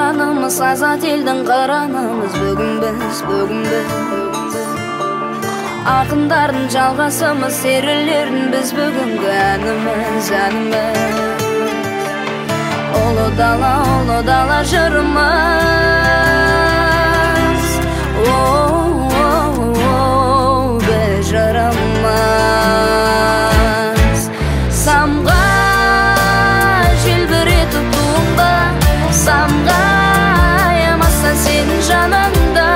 жаранымыз, азат елдің қыранымыз. Бүгін біз ақындардың жалғасымыз, серілерін біз бүгінгі әніміз. Ұлы дала жырымыз, біз жырымыз. Самға желбіретіп туыңда, самға аямаса сенің жаныңда.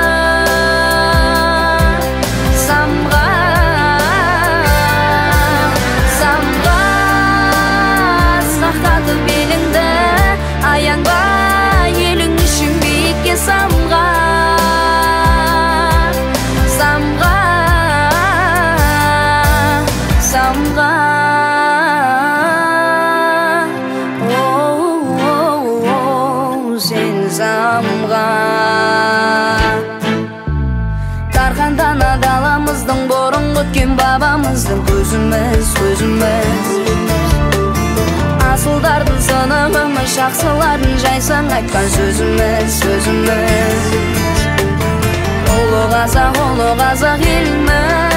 Самға сақтатып беліңді, аянба елің үшін биікке. Самға сен самға. Тарқандана даламыздың, бұрынғы өткен бабамыздың көзіміз. Асылдардың сынығымыз, жақсылардың жайсаң айтқан сөзіміз. Ұлы қазақ еліміз.